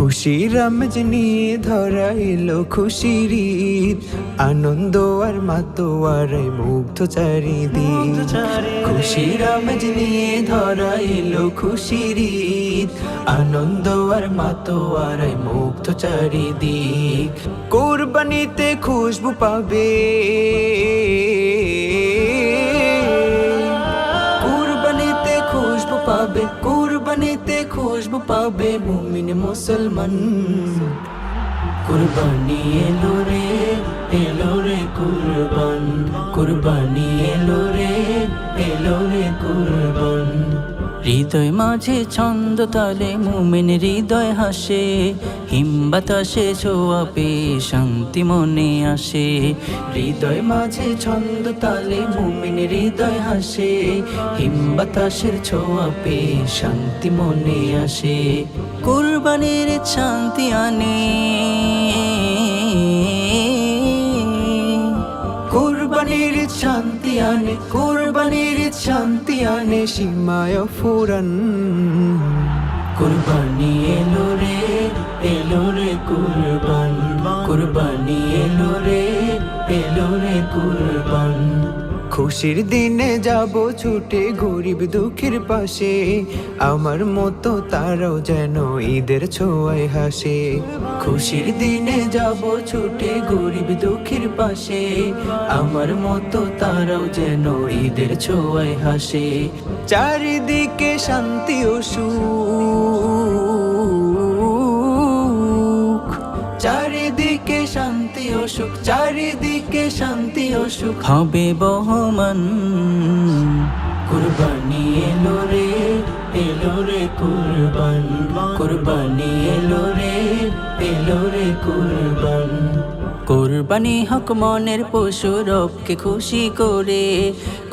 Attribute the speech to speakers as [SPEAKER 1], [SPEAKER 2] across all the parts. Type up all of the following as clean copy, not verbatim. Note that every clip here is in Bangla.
[SPEAKER 1] খুশির আমেজ নিয়ে ধরা এলো খুশির ঈদ, আনন্দ আর মাতোয়ারায় মুগ্ধ চারিদিক। খুশির আমেজ নিয়ে ধরা এলো খুশির ঈদ, আনন্দ আর মাতোয়ারায় মুগ্ধ চারিদিক। কোরবানিতে খুশবু পাবে, কোরবানিতে খুশবু পাবে, কোরবানিতে খুশবু পাবে মুমিন মুসলমান। কুরবানি এলো রে কুরবান, কুরবানি এলো রে কুরবান।
[SPEAKER 2] হৃদয় মাঝে ছন্দ তালে মুমিন হৃদয় হাসে, হিম বাতাসে ছোঁয়া পেয়ে শান্তি মনে আসে।
[SPEAKER 1] হৃদয় মাঝে ছন্দ তালে মুমিন হৃদয় হাসে, হিম বাতাসের ছোঁয়া পেয়ে শান্তি মনে আসে।
[SPEAKER 2] কুরবানির শান্তি আনে,
[SPEAKER 1] কুরবানির শান্তি আনে, কুরবানির শান্তি আনে সীমায় ফুরান। কুরবানি এলো রে কুরবান, কুরবানি এলো রে কুরবান। খুশির দিনে যাব ছুটে গরিব দুঃখীর পাশে, আমার মতো তারাও যেন ঈদের ছোঁয়ায় হাসে। খুশির দিনে যাব ছুটে গরিব দুঃখীর পাশে, আমার মতো তারাও যেন ঈদের ছোঁয়ায় হাসে। চারিদিকে শান্তি ও সুখ, চারিদিকে শান্তি ও সুখ, চারিদিকে শান্তি ও সুখ
[SPEAKER 2] হবে বহমান।
[SPEAKER 1] কুরবানি এলো রে কুরবান, কুরবানি এলো রে কুরবান।
[SPEAKER 2] কুরবানি হক মনের পশু রবকে খুশি করে,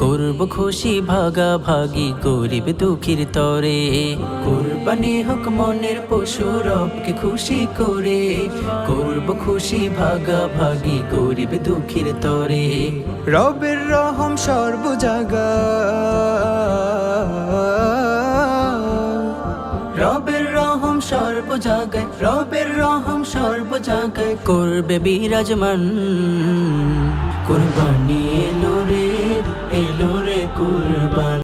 [SPEAKER 2] করব খুশি ভাগাভাগি গরিব দুঃখীর তরে।
[SPEAKER 1] কুরবানি হক মনের পশু রবকে খুশি করে, করব খুশি ভাগাভাগি গরিব দুঃখীর তরে। রবের রহম সর্ব জায়গায়, রবের রহম সর্ব জায়গায়, রবের রহম সর্ব জায়গায়
[SPEAKER 2] করবে বিরাজমান।
[SPEAKER 1] কুরবানি এলো রে কুরবান,